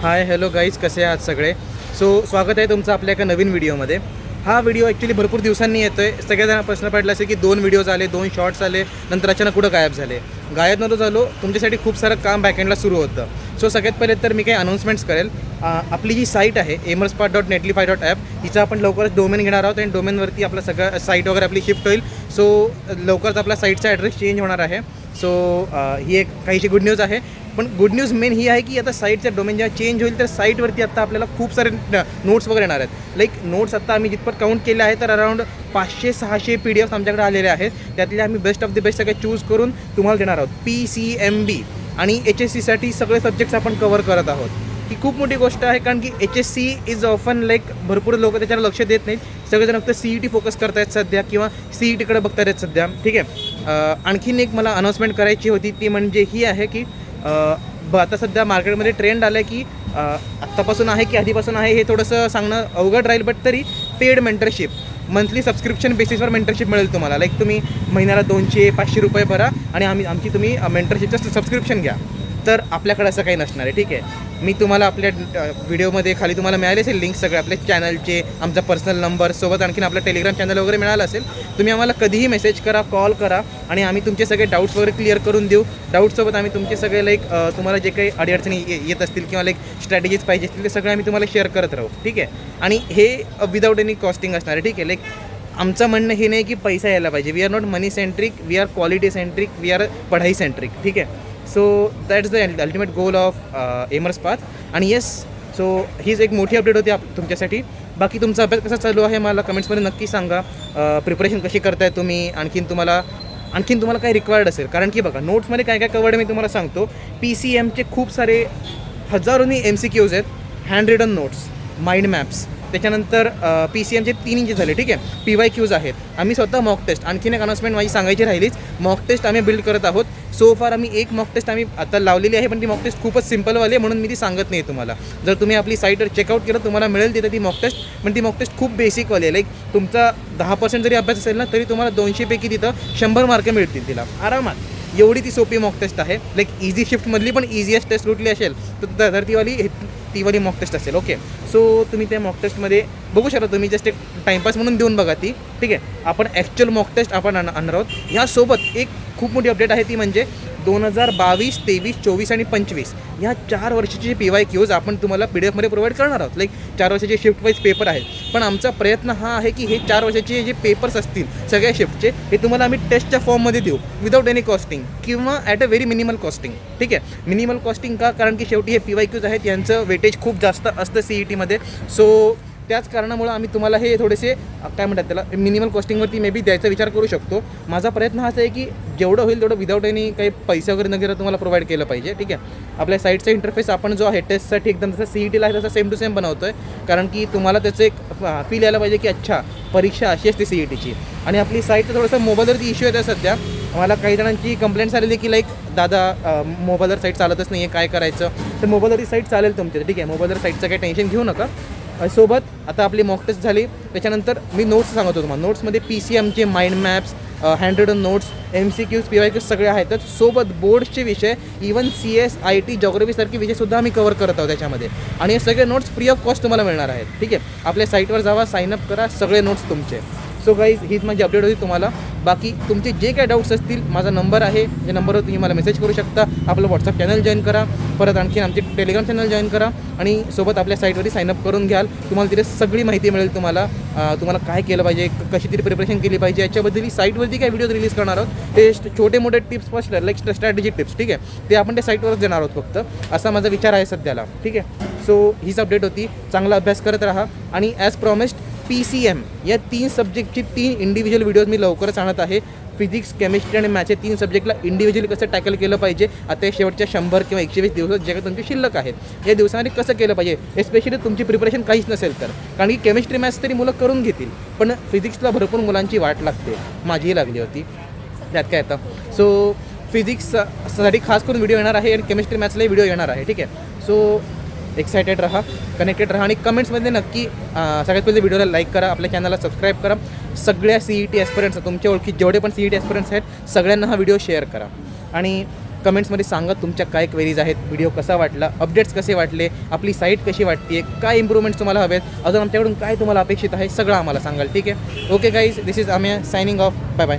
Hi hello guys, कसे आहात सगळे. स्वागत आहे तुमचं आपल्या एका नवीन व्हिडिओमध्ये. हा व्हिडिओ ॲक्च्युली भरपूर दिवसांनी येतो आहे. सगळ्यांना प्रश्न पडला असेल की 2 व्हिडिओज आले, 2 शॉर्ट्स आले, नंतर अचानक कुठं गायब झाले. गायब नव्हतं झालो, तुमच्यासाठी खूप सारं काम बॅकएंडला सुरू होतं. सगळ्यात पहिले तर मी काही अनाऊन्समेंट्स करेल. आपली जी साईट आहे amerspath.netlify.app, हिचा आपण लवकरच डोमेन घेणार आहोत आणि डोमेनवरती आपलं सगळं साईट वगैरे आपली शिफ्ट होईल. लवकरच आपला साईटचा ॲड्रेस चेंज होणार आहे. ही एक काहीशी गुड न्यूज आहे. पण गुड न्यूज मेन ही आहे की आता साईटचा डोमेन जेव्हा चेंज होईल तर साईटवरती आता आपल्याला खूप सारे नोट्स वगैरे येणार आहेत. लाईक नोट्स आता आम्ही जितपत काउंट केले आहे तर अराउंड 500-600 PDF आमच्याकडे आलेले आहेत. त्यातले आम्ही बेस्ट ऑफ द बेस्ट सगळे चूज करून तुम्हाला देणार आहोत. PCMB आणि HSCसाठी सगळे सब्जेक्ट्स आपण कवर करत आहोत. ही खूप मोठी गोष्ट आहे, कारण की HSC इज ऑफन लाईक भरपूर लोक त्याच्यावर लक्ष देत नाहीत. सगळेजण फक्त CET फोकस करतायत सध्या किंवा CETकडे बघतायत सध्या. ठीक आहे. आणखीन एक मला अनाऊन्समेंट करायची होती, ती म्हणजे ही आहे की आता सध्या मार्केटमध्ये ट्रेंड आलं आहे की आत्तापासून आहे की आधीपासून आहे हे थोडंसं सांगणं अवघड राहील, बट तरी पेड मेंटरशिप, मंथली सबस्क्रिप्शन बेसिसवर मेंटरशिप मिळेल तुम्हाला. लाईक तुम्ही महिन्याला 200-500 रुपये भरा आणि आमची तुम्ही मेंटरशिपचं सबस्क्रिप्शन घ्या. तर आपल्याकडे असं काही नसणार आहे. ठीक आहे. मी तुम्हाला आपल्या व्हिडिओमध्ये खाली तुम्हाला मिळाले असेल लिंक सगळे आपल्या चॅनलचे, आमचा पर्सनल नंबर, सोबत आणखीन आपलं टेलिग्राम चॅनल वगैरे मिळालं असेल. तुम्ही आम्हाला कधीही मेसेज करा, कॉल करा आणि आम्ही तुमचे सगळे डाऊट्स वगैरे क्लिअर करून देऊ. डाऊटसोबत आम्ही तुमचे सगळे लाईक तुम्हाला जे काही अडीअडचणी येत असतील किंवा लाईक स्ट्रॅटेजीज पाहिजे असतील ते सगळे आम्ही तुम्हाला शेअर करत राहू. ठीक आहे. आणि हे विदाऊट एनी कॉस्टिंग असणार आहे. ठीक आहे. लाईक आमचं म्हणणं हे नाही की पैसा यायला पाहिजे. We are not money centric, we are quality centric, we are पढाई सेंट्रिक. ठीक आहे. That's the ultimate goal of एमर्सपाथ. आणि हीच एक मोठी अपडेट होती तुमच्यासाठी. बाकी तुमचा अभ्यास कसा चालू आहे मला कमेंट्समध्ये नक्की सांगा. प्रिपरेशन कशी करताय तुम्ही, आणखीन तुम्हाला काय रिक्वायर्ड असेल. कारण की बघा, नोट्समध्ये काय काय कवर्ड मी तुम्हाला सांगतो. PCMचे खूप सारे हजारोनी MCQs आहेत, hand written notes, mind maps. त्याच्यानंतर PCMचे 3 इंच झाले. ठीक आहे. PYQs आहेत. आम्ही स्वतः मॉक टेस्ट, आणखीन एक अनाऊन्समेंट माझी सांगायची राहिलीच, मॉक टेस्ट आम्ही बिल्ड करत आहोत. फार आम्ही एक मॉक टेस्ट आम्ही आता लावलेली आहे, पण ती मॉक टेस्ट खूपच सिम्पलवाली आहे म्हणून मी ती सांगत नाही तुम्हाला. जर तुम्ही आपली साईटवर चेकआउट केलं तुम्हाला मिळेल तिथे ती मॉक टेस्ट. पण ती मॉक टेस्ट खूप बेसिकवाली आहे. लाईक तुमचा 10% जरी अभ्यास असेल ना तरी तुम्हाला 200पैकी तिथं 100 मार्क मिळतील तिला आरामात. एवढी ती सोपी मॉक टेस्ट आहे. लाईक इझी शिफ्टमधली पण इझिएस्ट टेस्ट कुठली असेल तर तीवाली मॉक टेस्ट असेल. ओके. तुम्ही त्या मॉक टेस्टमध्ये बघू शकता. तुम्ही जस्ट एक टाईमपास म्हणून देऊन बघा ती. ठीक आहे. आपण ॲक्च्युअल मॉक टेस्ट आपण आणणार आहोत. ह्यासोबत एक खूप मोठी अपडेट आहे, ती म्हणजे 2022, 23, 24 आणि 25 ह्या 4 वर्षाचे PYQs आपण तुम्हाला PDFमध्ये प्रोव्हाइड करणार आहोत. लाईक 4 वर्षाचे शिफ्ट वाईज पेपर आहेत. पण आमचा प्रयत्न हा आहे की हे 4 वर्षाचे जे पेपर्स असतील सगळ्या शिफ्टचे हे तुम्हाला आम्ही टेस्टच्या फॉर्ममध्ये देऊ विदाऊट एनी कॉस्टिंग किंवा at a very minimal costing. ठीक आहे. मिनिमल कॉस्टिंग का? कारण की शेवटी हे PYQs आहेत, यांचं वेटेज खूप जास्त असतं CETमध्ये. त्याच कारणामुळं आम्ही तुम्हाला हे थोडेसे काय म्हणतात त्याला मिनिमल कॉस्टिंगवरती मे बी द्यायचा विचार करू शकतो. माझा प्रयत्न हाच आहे की जेवढं होईल तेवढं विदाऊट एनी काही पैसे वगैरे न घेता तुम्हाला प्रोव्हाइड केलं पाहिजे. ठीक आहे. आपल्या साईटचा इंटरफेस आपण जो आहे टेस्टसाठी एकदम जसं CETला आहे तसं सेम टू सेम बनवतो आहे, कारण की तुम्हाला त्याचं एक फील यायला पाहिजे की अच्छा परीक्षा अशी असते CETची. आणि आपली साईट थोडंसं मोबाईलवरती इश्यू येतं सध्या. मला काही जणांची कंप्लेंट्स आलेली की लाईक दादा मोबाईलवर साईट चालतच नाही आहे, काय करायचं. तर मोबाईलवरती साईट चालेल तुमच्या. ठीक आहे. मोबाईलवर साईटचं काही टेन्शन घेऊ नका. सोबत आता आपली मॉक टेस्ट झाली, त्याच्यानंतर मी नोट्स सांगतो तुम्हाला. नोट्समध्ये PCMचे mind maps, hand written notes, MCQs, PYQs सगळे आहेतच. सोबत बोर्ड्सचे विषय, इवन CS, IT, जॉग्रफीसारखे विषयसुद्धा आम्ही कवर करत आहोत त्याच्यामध्ये. आणि हे सगळे नोट्स फ्री ऑफ कॉस्ट तुम्हाला मिळणार आहेत. ठीक आहे. आपल्या साईटवर जावा, साईनअप करा, सगळे नोट्स तुमचे. गाईज, हीच माझी अपडेट होती तुम्हाला. बाकी तुमचे जे काय डाऊट्स असतील माझा नंबर आहे, या नंबरवर तुम्ही मला मेसेज करू शकता. आपलं व्हॉट्सअप चॅनल जॉईन करा, परत आणखीन आमचे टेलिग्राम चॅनल जॉईन करा आणि सोबत आपल्या साईटवरती साईनअप करून घ्याल. तुम्हाला तिथे सगळी माहिती मिळेल. तुम्हाला काय केलं पाहिजे, कशी तरी प्रिपरेशन केली पाहिजे याच्याबद्दल साईटवरती काय व्हिडिओ रिलीज करणार आहोत. ते छोटे मोठे tips first like strategy tips. ठीक आहे. ते आपण त्या साईटवरच देणार आहोत फक्त, असा माझा विचार आहे सध्याला. ठीक आहे. हीच अपडेट होती. चांगला अभ्यास करत राहा. आणि ॲज प्रॉमिस्ड PCM या 3 सब्जेक्टची 3 इंडिव्हिज्युअल व्हिडिओज मी लवकरच आणत आहे. फिजिक्स, केमिस्ट्री आणि मॅथ्स या 3 सब्जेक्टला इंडिव्हिज्युअली कसं टॅकल केलं पाहिजे आता शेवटच्या 100 किंवा 120 दिवस जे काही तुमचे शिल्लक आहेत या दिवसांमध्ये कसं केलं पाहिजे, एस्पेशली तुमची प्रिपरेशन काहीच नसेल तर. कारण की केमिस्ट्री मॅथ्स तरी मुलं करून घेतील, पण फिजिक्सला भरपूर मुलांची वाट लागते. माझीही लागली होती. त्यात काय येतं. फिजिक्ससाठी खास करून व्हिडिओ येणार आहे आणि केमिस्ट्री मॅथ्सलाही व्हिडिओ येणार आहे. ठीक आहे. एक्सायटेड राहा, कनेक्टेड राहा आणि कमेंट्समध्ये नक्की सगळ्यात पहिले व्हिडिओला लाईक करा, आपल्या चॅनलला सबस्क्राईब करा. सगळ्या CET ॲस्पिरंट्स, तुमच्या ओळखीत जेवढे पण CET ॲस्पिरंट्स आहेत सगळ्यांना हा व्हिडिओ शेअर करा. आणि कमेंट्समध्ये सांगा तुमच्या काय क्वेरीज आहेत, व्हिडिओ कसा वाटला, अपडेट्स कसे वाटले, आपली साईट कशी वाटते, काय इम्प्रूव्हमेंट्स तुम्हाला हवेत, अजून आमच्याकडून काय तुम्हाला अपेक्षित आहे, सगळं आम्हाला सांगाल. ठीक आहे. ओके गाईज, दिस इज आम्ही सायनिंग ऑफ. Bye bye.